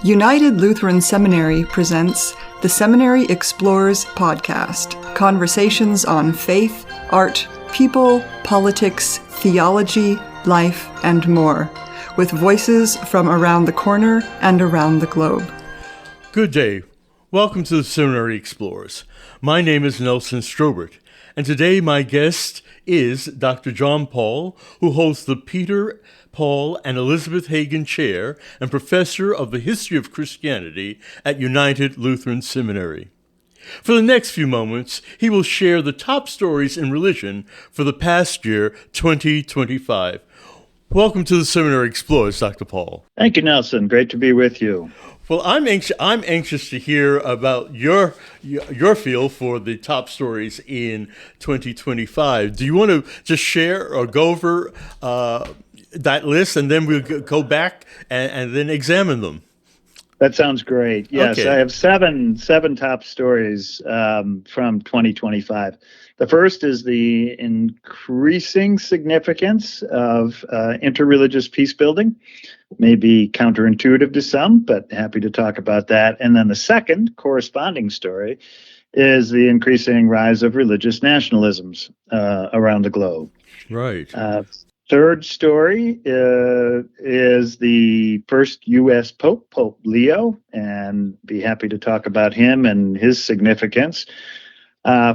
United Lutheran Seminary presents the Seminary Explores podcast, conversations on faith, art, people, politics, theology, life, and more, with voices from around the corner and around the globe. Good day. Welcome to the Seminary Explores. My name is Nelson Strobert, and today my guest is Dr. Jon Pahl, who holds the Peter, Paul, and Elizabeth Hagen Chair and Professor of the History of Christianity at United Lutheran Seminary. For the next few moments, he will share the top stories in religion for the past year, 2025. Welcome to the Seminary Explores, Dr. Pahl. Thank you, Nelson. Great to be with you. Well, I'm anxious to hear about your feel for the top stories in 2025. Do you want to just share or go over that list, and then we'll go back and then examine them? That sounds great. Yes, okay. I have seven top stories from 2025. The first is the increasing significance of interreligious peacebuilding. Maybe counterintuitive to some, but happy to talk about that. And then the second corresponding story is the increasing rise of religious nationalisms around the globe. Right. Third story is the first U.S. Pope, Pope Leo, and be happy to talk about him and his significance.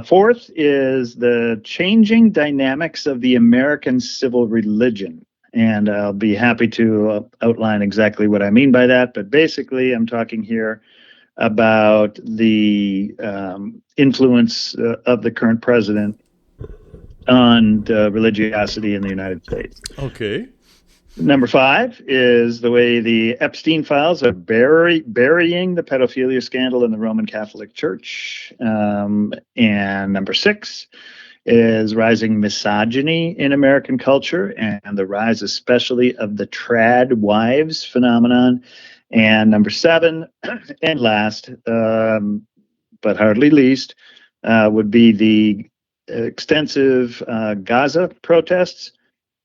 Fourth is the changing dynamics of the American civil religion. And I'll be happy to outline exactly what I mean by that. But basically, I'm talking here about the influence of the current president on religiosity in the United States. Okay. Number 5 is the way the Epstein files are burying the pedophilia scandal in the Roman Catholic Church. And number 6 is rising misogyny in American culture and the rise especially of the trad wives phenomenon. And number 7, and last, but hardly least, would be the extensive GAZA protests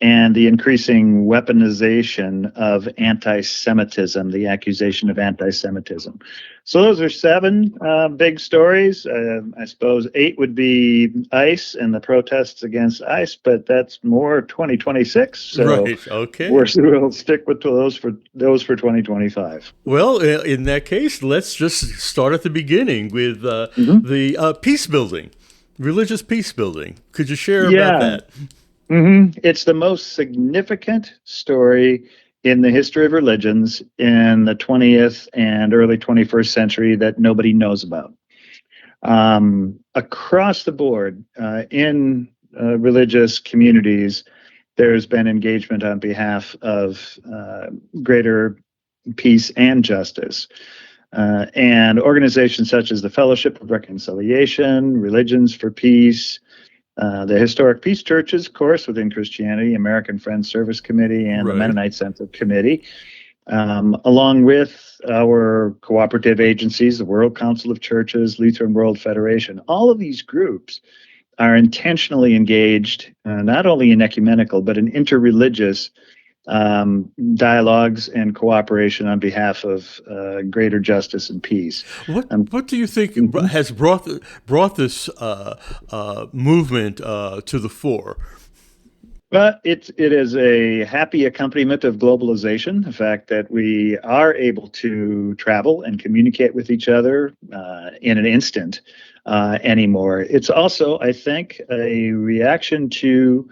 and the increasing weaponization of anti-Semitism, the accusation of anti-Semitism. So those are 7 big stories. I suppose 8 would be ICE and the protests against ICE, but that's more 2026. So right. Okay. We'll stick with those for 2025. Well, in that case, let's just start at the beginning with the peacebuilding, religious peacebuilding. Could you share about that? Mm-hmm. It's the most significant story in the history of religions in the 20th and early 21st century that nobody knows about. Across the board, in religious communities, there's been engagement on behalf of greater peace and justice. And organizations such as the Fellowship of Reconciliation, Religions for Peace, the historic peace churches, of course, within Christianity, American Friends Service Committee, and the Mennonite Center Committee, along with our cooperative agencies, the World Council of Churches, Lutheran World Federation. All of these groups are intentionally engaged, not only in ecumenical, but in interreligious dialogues and cooperation on behalf of greater justice and peace. What do you think has brought this movement to the fore? Well, it is a happy accompaniment of globalization, the fact that we are able to travel and communicate with each other in an instant anymore. It's also, I think, a reaction to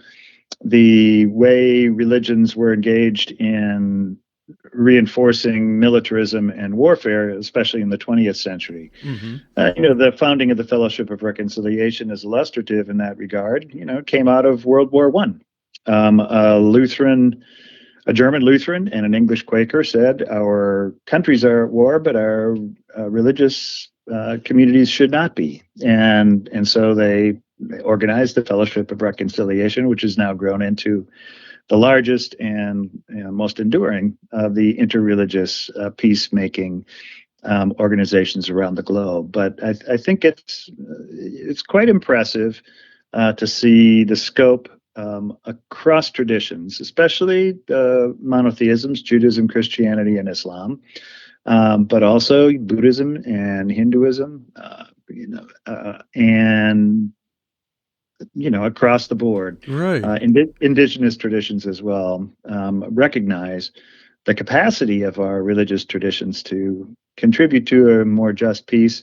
the way religions were engaged in reinforcing militarism and warfare, especially in the 20th century. Mm-hmm. The founding of the Fellowship of Reconciliation is illustrative in that regard. It came out of World War I. A German Lutheran and an English Quaker said, our countries are at war, but our religious communities should not be. And so they organized the Fellowship of Reconciliation, which has now grown into the largest and most enduring of the interreligious peacemaking organizations around the globe. But I think it's quite impressive to see the scope across traditions, especially monotheisms, Judaism, Christianity, and Islam, but also Buddhism and Hinduism, and across the board, Right. indigenous traditions as well, recognize the capacity of our religious traditions to contribute to a more just peace,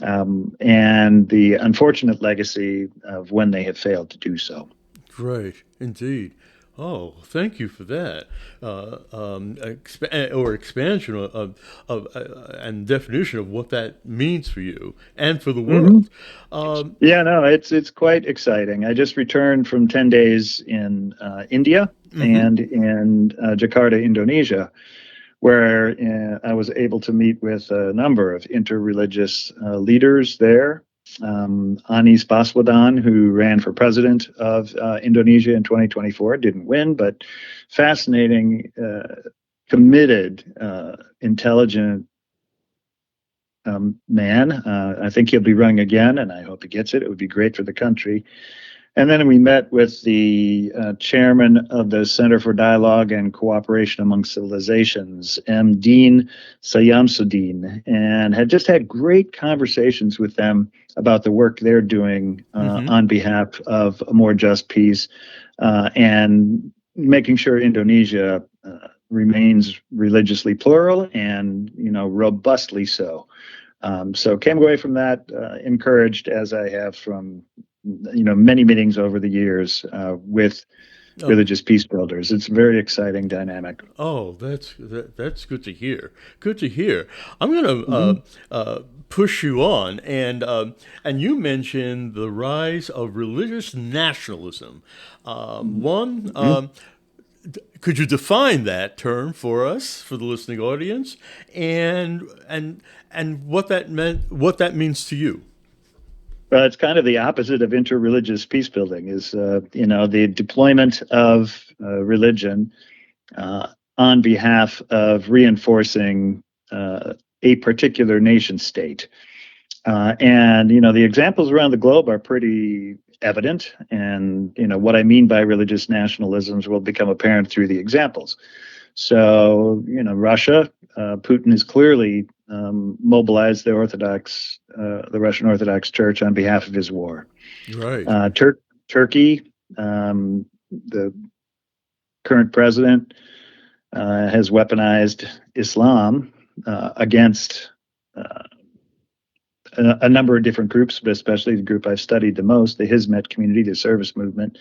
and the unfortunate legacy of when they have failed to do so. Right, indeed. Oh, thank you for that. Expansion and definition of what that means for you and for the Hmm. world. Um, Yeah, no, it's quite exciting. I just returned from 10 days in India mhm. and in Jakarta, Indonesia, where I was able to meet with a number of interreligious leaders there. Anies Baswedan, who ran for president of Indonesia in 2024, didn't win, but fascinating, committed, intelligent man. I think he'll be running again, and I hope he gets it. It would be great for the country. And then we met with the chairman of the Center for Dialogue and Cooperation Among Civilizations, M. Dean Sayamsuddin, and had just had great conversations with them about the work they're doing Mhm. on behalf of a more just peace, and making sure Indonesia remains religiously plural and robustly so. So came away from that encouraged, as I have from many meetings over the years with Oh, religious peace builders. It's a very exciting dynamic. oh, that's good to hear. Good to hear. I'm gonna Mhm. push you on, and you mentioned the rise of religious nationalism. One, Mhm. could you define that term for us, for the listening audience, and what that meant, what that means to you? Well, it's kind of the opposite of interreligious peace building. Is the deployment of religion on behalf of reinforcing a particular nation state. And the examples around the globe are pretty evident. And what I mean by religious nationalisms will become apparent through the examples. So Russia, Putin has clearly mobilized the Russian Orthodox Church on behalf of his war. Right. Turkey, the current president, has weaponized Islam against uh, a number of different groups, but especially the group I've studied the most, the Hizmet community, the service movement.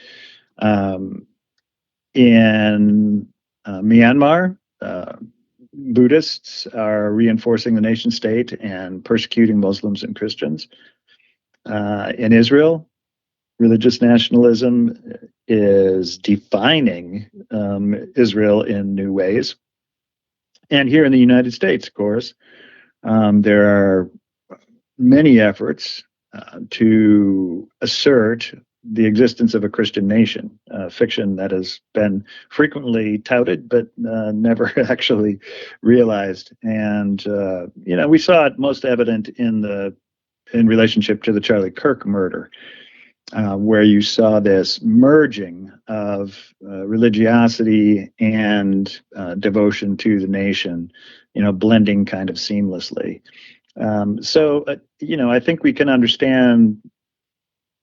Um, in Myanmar, Buddhists are reinforcing the nation state and persecuting Muslims and Christians. In Israel, religious nationalism is defining Israel in new ways. And here in the United States, of course, there are many efforts to assert the existence of a Christian nation, fiction that has been frequently touted but never actually realized. And we saw it most evident in relationship to the Charlie Kirk murder, where you saw this merging of religiosity and devotion to the nation, blending kind of seamlessly. I think we can understand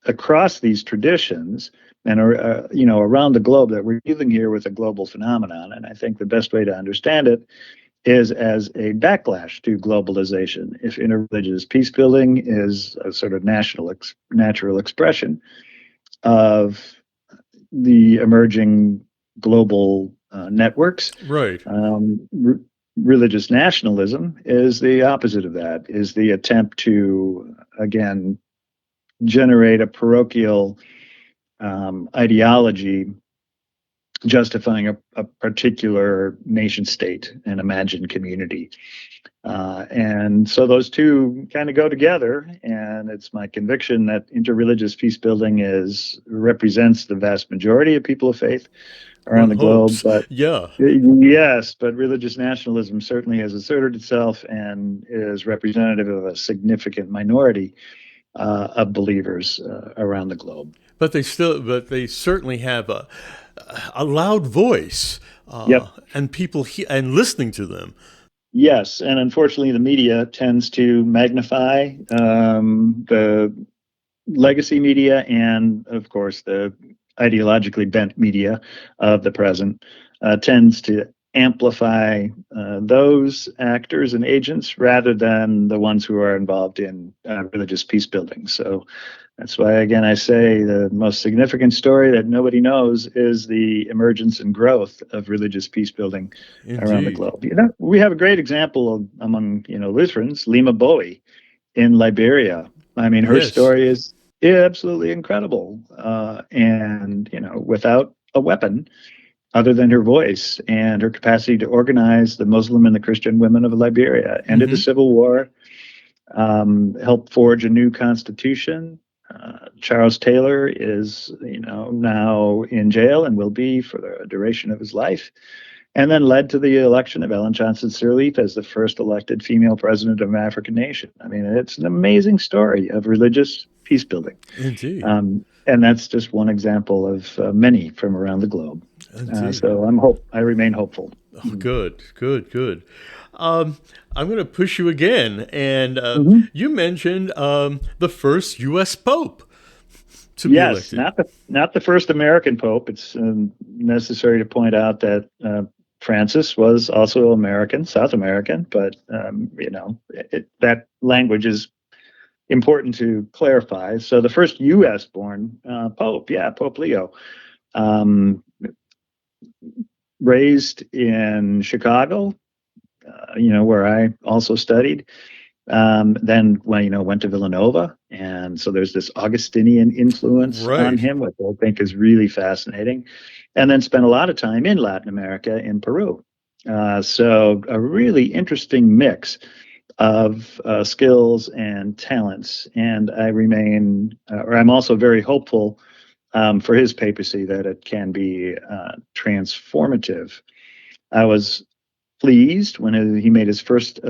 across these traditions and around the globe that we're dealing here with a global phenomenon. And I think the best way to understand it is as a backlash to globalization. If interreligious peace building is a sort of natural expression of the emerging global networks, Right. religious nationalism is the opposite of that, is the attempt to, again, generate a parochial ideology justifying a particular nation state and imagined community. And so those two kind of go together. And it's my conviction that interreligious peace building represents the vast majority of people of faith around One the globe. hopes. But Yeah. yes, but religious nationalism certainly has asserted itself and is representative of a significant minority of believers around the globe. But they certainly have a loud voice, Yep. and people and listening to them. Yes, and unfortunately, the media tends to magnify the legacy media and, of course, the ideologically bent media of the present tends to amplify those actors and agents rather than the ones who are involved in religious peace building. So that's why, again, I say the most significant story that nobody knows is the emergence and growth of religious peace building around the Indeed. globe. We have a great example among Lutherans, Lima Bowie in Liberia. I mean, her Yes. story is absolutely incredible, and without a weapon other than her voice and her capacity to organize the Muslim and the Christian women of Liberia, ended the Hmm. civil war, helped forge a new constitution. Charles Taylor is, now in jail and will be for the duration of his life, and then led to the election of Ellen Johnson Sirleaf as the first elected female president of an African nation. I mean, it's an amazing story of religious peace building. Indeed. And that's just one example of many from around the globe. Indeed. So I remain hopeful. Oh, good, good, good. I'm going to push you again, and Mhm. you mentioned the first U.S. Pope to be Yes, elected. not the first American pope. It's necessary to point out that Francis was also American, South American, but that language is important to clarify. So the first U.S. born pope, Pope Leo, um, raised in Chicago, where I also studied. Then went to Villanova, and so there's this Augustinian influence on Right. him, which I think is really fascinating. And then spent a lot of time in Latin America, in Peru. So a really interesting mix of skills and talents. And I'm also very hopeful for his papacy that it can be transformative. I was pleased when he made his first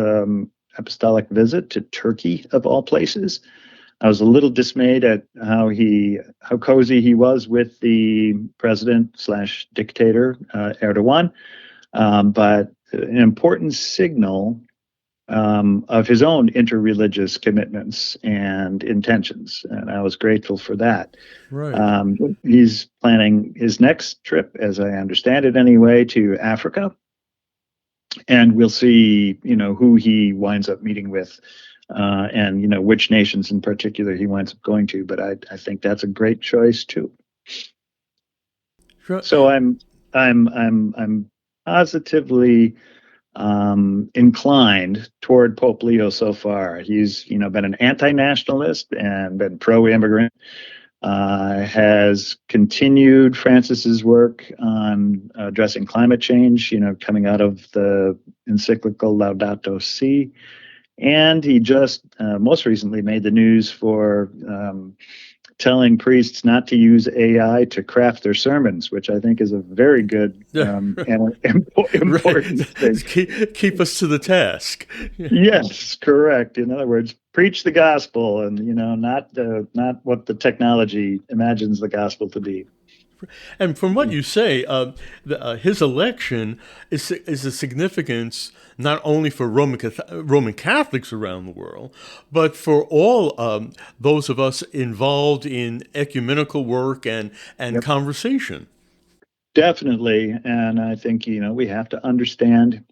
apostolic visit to Turkey, of all places. I was a little dismayed at how cozy he was with the president slash dictator Erdogan, but an important signal of his own interreligious commitments and intentions, and I was grateful for that. Right. He's planning his next trip, as I understand it anyway, to Africa, and we'll see, who he winds up meeting with, and which nations in particular he winds up going to. But I think that's a great choice too. Sure. So I'm positively inclined toward Pope Leo so far. He's been an anti-nationalist and been pro-immigrant. Has continued Francis's work on addressing climate change, coming out of the encyclical Laudato Si. And he just most recently made the news for telling priests not to use AI to craft their sermons, which I think is a very good and important thing. Keep us to the task. Yes, correct. In other words, preach the gospel, and not what the technology imagines the gospel to be. And from what you say, his election is a significance not only for Roman Catholics around the world, but for all those of us involved in ecumenical work and Yep, conversation. definitely. And I think we have to understand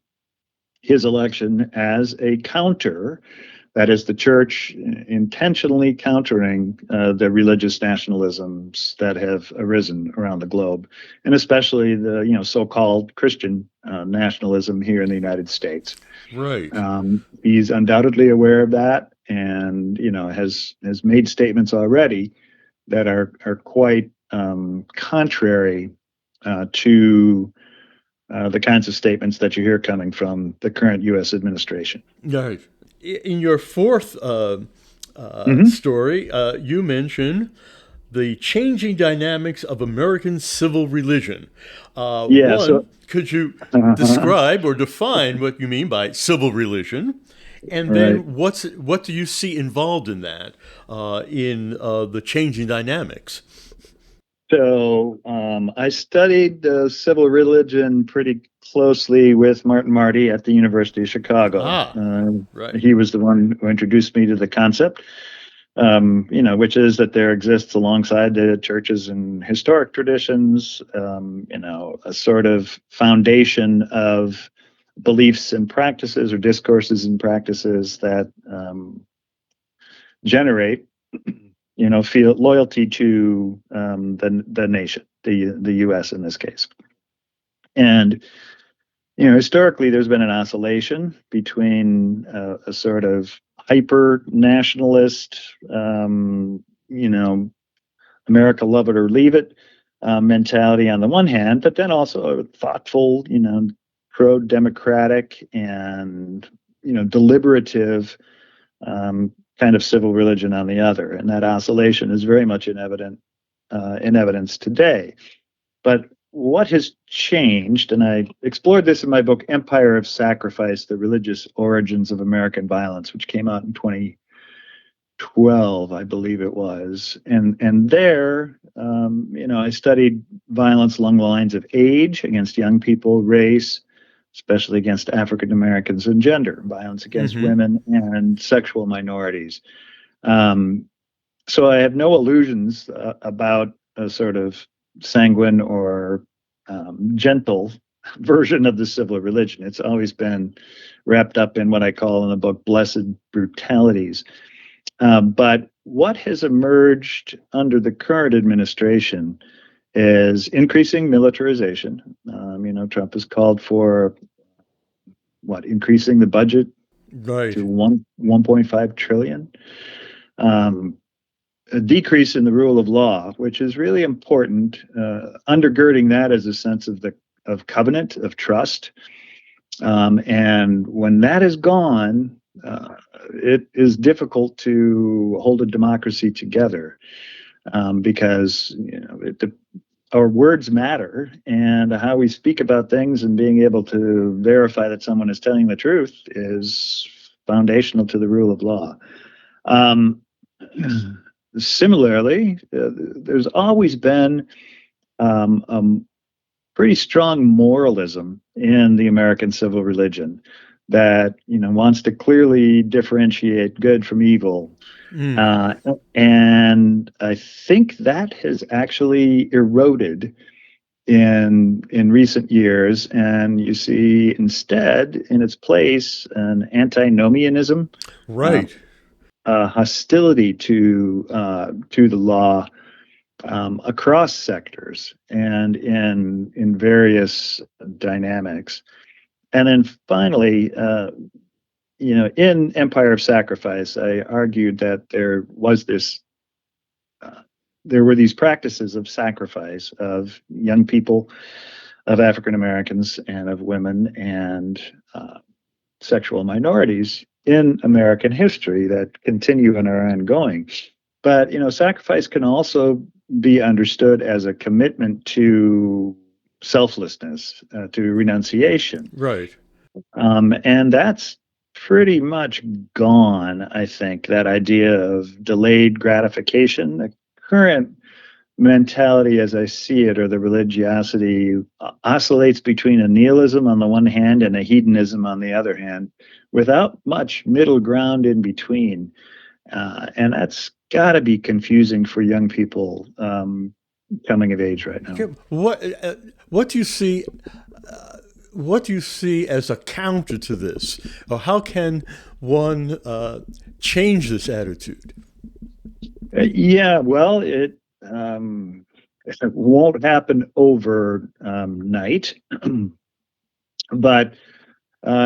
his election as a counter. That is the church intentionally countering the religious nationalisms that have arisen around the globe, and especially the so-called Christian nationalism here in the United States. Right. He's undoubtedly aware of that, and has made statements already that are quite contrary to the kinds of statements that you hear coming from the current U.S. administration. Right. In your fourth Mm-hmm. story, you mention the changing dynamics of American civil religion. Yeah. One, So. could you Uh-huh. describe or define what you mean by civil religion? And Right. then what do you see involved in that, in the changing dynamics? So I studied civil religion pretty closely with Martin Marty at the University of Chicago. Right. He was the one who introduced me to the concept, which is that there exists alongside the churches and historic traditions, a sort of foundation of beliefs and practices or discourses and practices that generate, feel loyalty to the nation, the U.S. in this case. And historically, there's been an oscillation between a sort of hyper nationalist, America love it or leave it mentality on the one hand, but then also a thoughtful, pro-democratic and deliberative kind of civil religion on the other. And that oscillation is very much in evidence today. But what has changed, and I explored this in my book, Empire of Sacrifice, The Religious Origins of American Violence, which came out in 2012, I believe it was. And there, I studied violence along the lines of age against young people, race, especially against African Americans, and gender, violence against women and sexual minorities. So I have no illusions about a sort of sanguine or gentle version of the civil religion. It's always been wrapped up in what I call in the book blessed brutalities. But what has emerged under the current administration is increasing militarization. Trump has called for increasing the budget to 1.5 trillion. A decrease in the rule of law, which is really important. Undergirding that is a sense of covenant, of trust. And when that is gone, it is difficult to hold a democracy together because our words matter, and how we speak about things and being able to verify that someone is telling the truth is foundational to the rule of law. Similarly, there's always been a pretty strong moralism in the American civil religion that wants to clearly differentiate good from evil. And I think that has actually eroded in recent years, and you see instead in its place an antinomianism, hostility to the law across sectors and in various dynamics. And then finally, in Empire of Sacrifice, I argued that there were these practices of sacrifice of young people, of African Americans, and of women and sexual minorities in American history that continue and are ongoing. But sacrifice can also be understood as a commitment to selflessness, to renunciation. Right. And that's pretty much gone, I think, that idea of delayed gratification. The current mentality, as I see it, or the religiosity, oscillates between a nihilism on the one hand and a hedonism on the other hand, without much middle ground in between. And that's got to be confusing for young people coming of age right now. What do you see? What do you see as a counter to this, or how can one change this attitude? Yeah, well, it won't happen overnight, but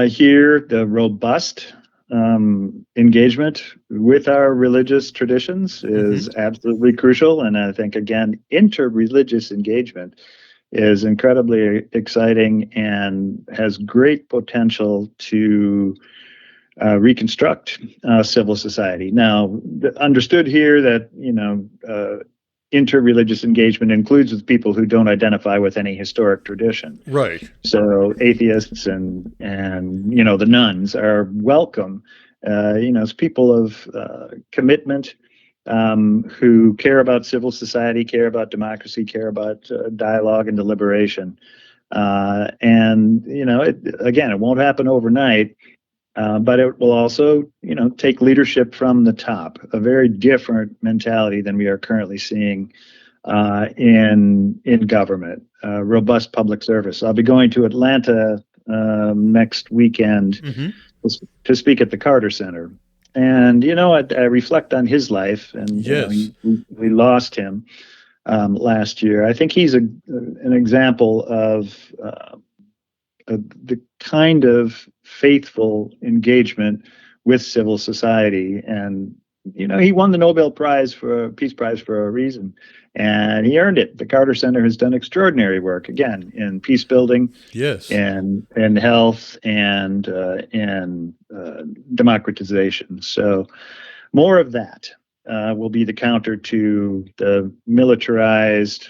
here the robust engagement with our religious traditions is absolutely crucial, and I think again, interreligious engagement is incredibly exciting and has great potential to reconstruct civil society. Now, understood here that interreligious engagement includes with people who don't identify with any historic tradition. Right. So atheists and the nuns are welcome. As people of commitment who care about civil society, care about democracy, care about dialogue and deliberation. And it won't happen overnight, but it will also take leadership from the top, a very different mentality than we are currently seeing in government. Robust public service. I'll be going to Atlanta next weekend to speak at the Carter Center. And, I reflect on his life, and Yes. we lost him last year. I think he's an example of the kind of faithful engagement with civil society. And, he won the Peace Prize for a reason, and he earned it. The Carter Center has done extraordinary work, again, in peace building, Yes. and health, and democratization. So more of that will be the counter to the militarized,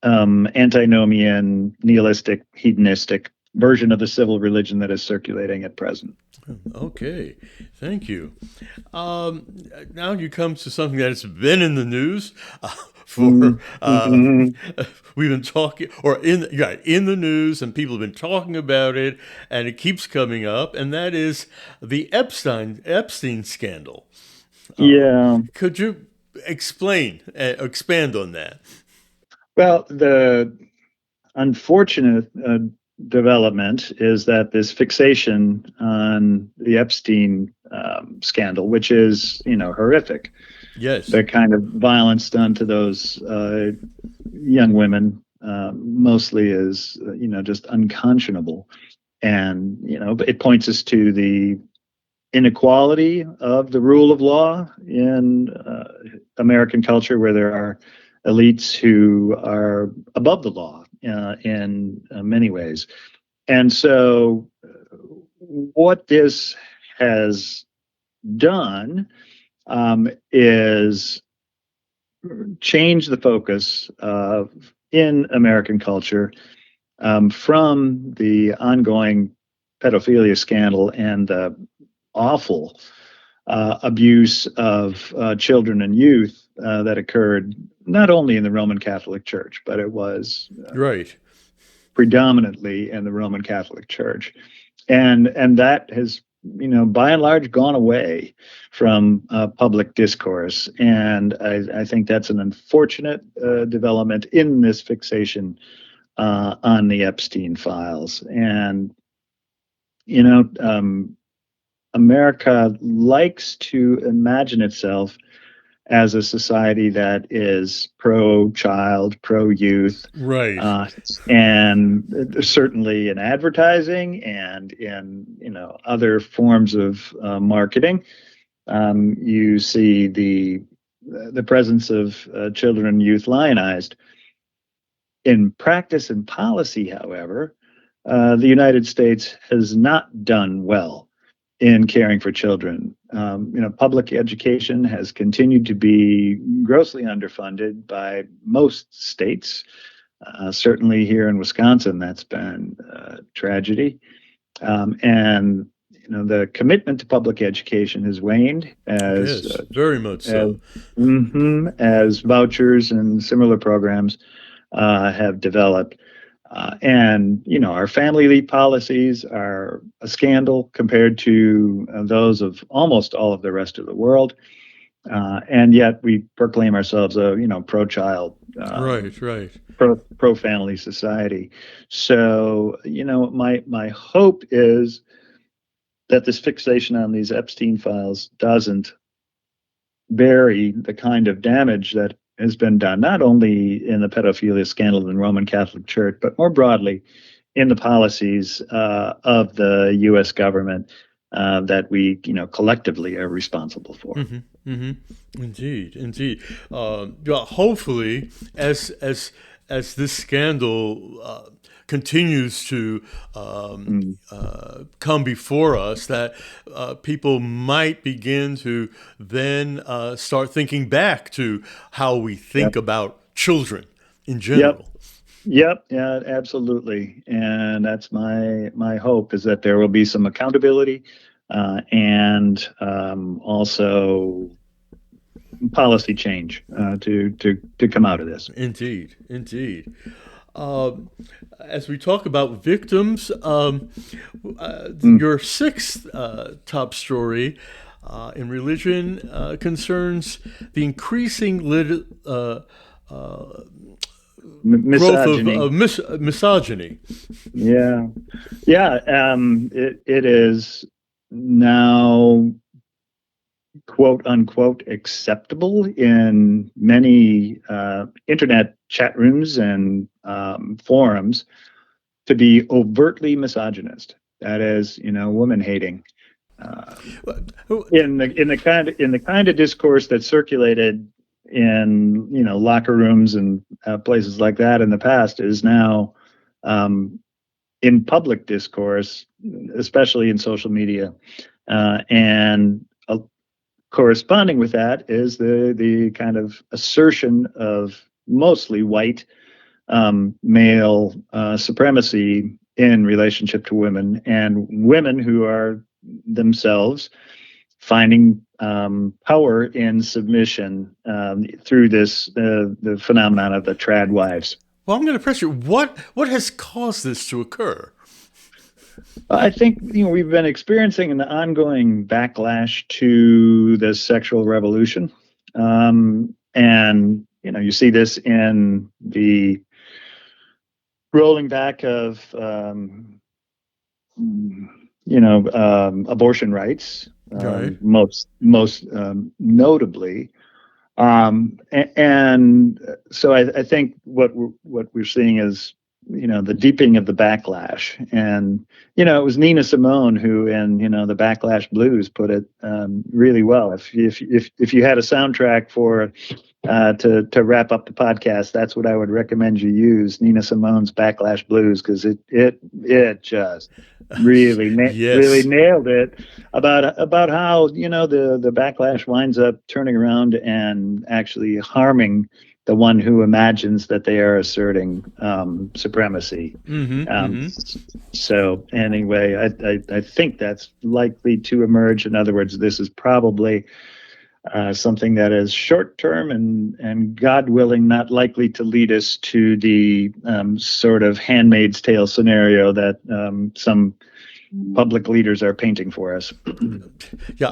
antinomian, nihilistic, hedonistic version of the civil religion that is circulating at present. Okay, thank you. Now you come to something that has been in the news for we've been talking, or in the news, and people have been talking about it, and it keeps coming up, and that is the Epstein scandal. Yeah. Could you expand on that? Well, the unfortunate development is that this fixation on the Epstein scandal, which is, horrific, Yes. the kind of violence done to those young women, mostly is, just unconscionable. And, it points us to the inequality of the rule of law in American culture, where there are elites who are above the law in many ways. And so what this has done is change the focus in American culture from the ongoing pedophilia scandal and the awful abuse of children and youth that occurred not only in the Roman Catholic Church, but it was Right. predominantly in the Roman Catholic Church, and that has, by and large, gone away from public discourse. And I think that's an unfortunate development in this fixation on the Epstein files. And America likes to imagine itself as a society that is pro-child, pro-youth, Right. and certainly in advertising and in other forms of marketing. You see the presence of children and youth lionized. In practice and policy, however, the United States has not done well in caring for children. Public education has continued to be grossly underfunded by most states. Certainly here in Wisconsin, that's been a tragedy. And the commitment to public education has waned Yes, very much so. As vouchers and similar programs have developed. And our family leave policies are a scandal compared to those of almost all of the rest of the world. And yet we proclaim ourselves a pro-child, Right. pro-family society. So my hope is that this fixation on these Epstein files doesn't bury the kind of damage that has been done, not only in the pedophilia scandal in the Roman Catholic Church, but more broadly in the policies of the U.S. government that we, collectively are responsible for. Indeed. Hopefully, as this scandal continues to come before us, that people might begin to then start thinking back to how we think about children in general. Yep. Yeah, absolutely. And that's my hope, is that there will be some accountability and also policy change to come out of this. Indeed. As we talk about victims, your sixth top story in religion concerns the increasing growth of Misogyny. misogyny. Yeah. It is now quote unquote acceptable in many internet chat rooms and forums to be overtly misogynist. That is, woman hating. In the kind of discourse that circulated in locker rooms and places like that in the past is now in public discourse, especially in social media, and corresponding with that is the kind of assertion of mostly white male supremacy in relationship to women, and women who are themselves finding power in submission through the phenomenon of the trad wives. Well, I'm going to press you. What has caused this to occur? I think we've been experiencing an ongoing backlash to the sexual revolution, and you see this in the rolling back of abortion rights, Right. most notably. And so I think what we're seeing is the deepening of the backlash, and it was Nina Simone who in the Backlash Blues put it really well. If you had a soundtrack for to wrap up the podcast, that's what I would recommend you use, Nina Simone's Backlash Blues, because it just really really Yes. nailed it about how the backlash winds up turning around and actually harming the one who imagines that they are asserting supremacy. So anyway, I think that's likely to emerge. In other words, this is probably something that is short term and God willing, not likely to lead us to the sort of Handmaid's Tale scenario that some public leaders are painting for us. Yeah,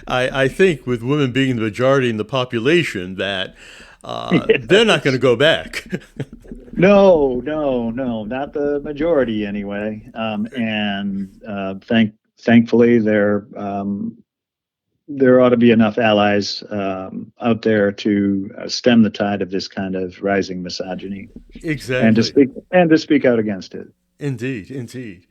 I think with women being the majority in the population that they're not going to go back. No, not the majority anyway. Thankfully, there ought to be enough allies out there to stem the tide of this kind of rising misogyny, Exactly. and to speak out against it. Indeed, indeed.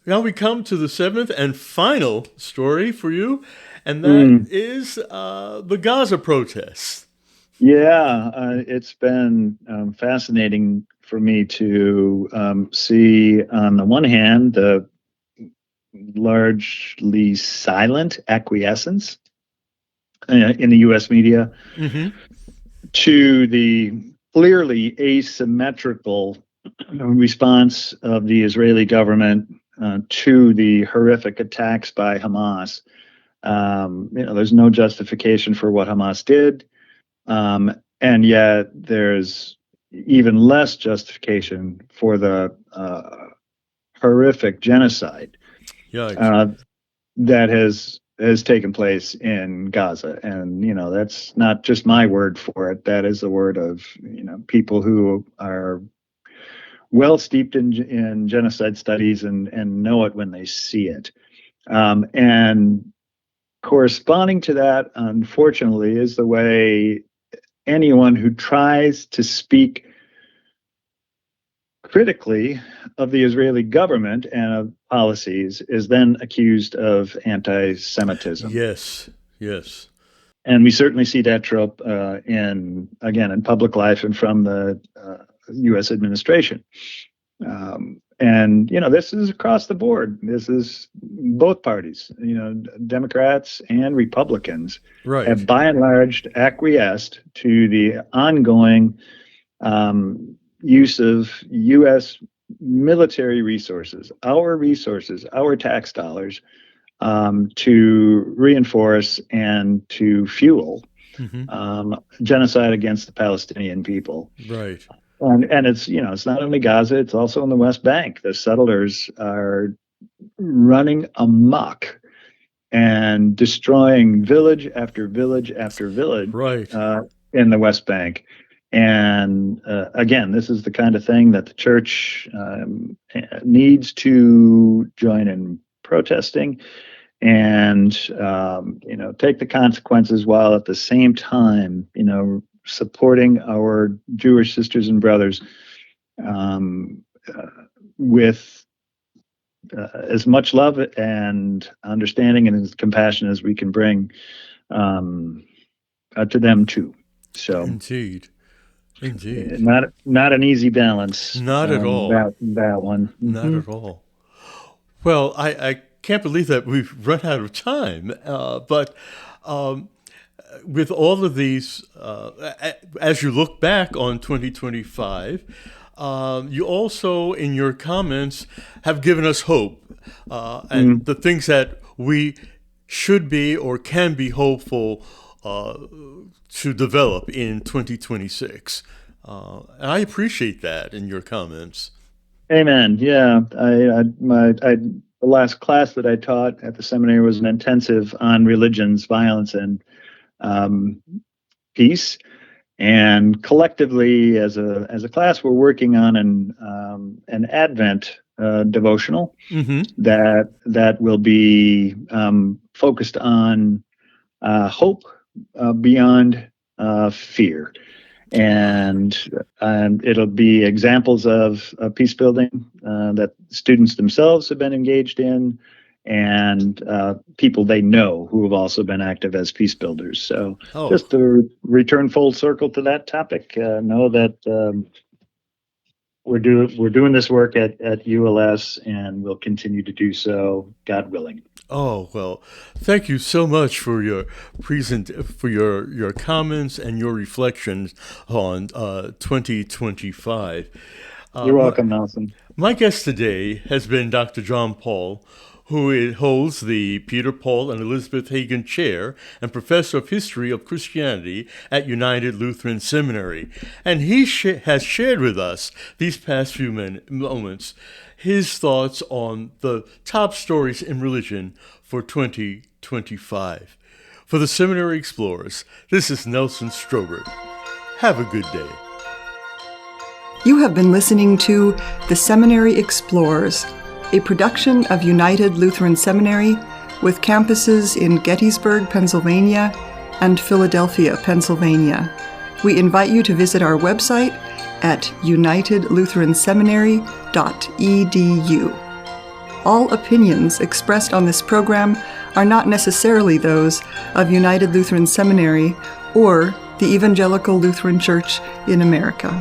Now we come to the seventh and final story for you, and that is the Gaza protests. Yeah, it's been fascinating for me to see, on the one hand, the largely silent acquiescence in the U.S. media to the clearly asymmetrical response of the Israeli government to the horrific attacks by Hamas. There's no justification for what Hamas did, and yet there's even less justification for the horrific genocide that has taken place in Gaza. And that's not just my word for it. That is the word of people who are well steeped in genocide studies and know it when they see it. And corresponding to that, unfortunately, is the way anyone who tries to speak critically of the Israeli government and of policies is then accused of anti-Semitism. Yes. And we certainly see that trope in public life and from the U.S. administration. And this is across the board. This is both parties. Democrats and Republicans have by and large acquiesced to the ongoing use of U.S. military resources, our tax dollars, to reinforce and to fuel genocide against the Palestinian people. Right. And it's, it's not only Gaza, it's also in the West Bank. The settlers are running amok and destroying village after village after village, Right. In the West Bank. And again, this is the kind of thing that the church needs to join in protesting and, take the consequences, while at the same time, supporting our Jewish sisters and brothers with as much love and understanding and as compassion as we can bring to them too. So Indeed. not an easy balance. Not at all. That one. Not at all. Well, I can't believe that we've run out of time, but with all of these, as you look back on 2025, you also, in your comments, have given us hope and the things that we should be or can be hopeful to develop in 2026. And I appreciate that in your comments. Amen. Yeah, the last class that I taught at the seminary was an intensive on religions, violence, and peace. And collectively, as a class, we're working on an Advent devotional that will be focused on hope beyond fear. And it'll be examples of peace building that students themselves have been engaged in, and people they know who have also been active as peace builders. So just to return full circle to that topic, know that we're doing this work at ULS, and we'll continue to do so, God willing. Oh, well, thank you so much for your your comments and your reflections on 2025. You're welcome, Nelson. My guest today has been Dr. Jon Pahl, who holds the Peter, Paul, and Elizabeth Hagen Chair and Professor of History of Christianity at United Lutheran Seminary. And he has shared with us these past few moments his thoughts on the top stories in religion for 2025. For the Seminary Explorers, this is Nelson Strobert. Have a good day. You have been listening to The Seminary Explorers, a production of United Lutheran Seminary with campuses in Gettysburg, Pennsylvania and Philadelphia, Pennsylvania. We invite you to visit our website at unitedlutheranseminary.edu. All opinions expressed on this program are not necessarily those of United Lutheran Seminary or the Evangelical Lutheran Church in America.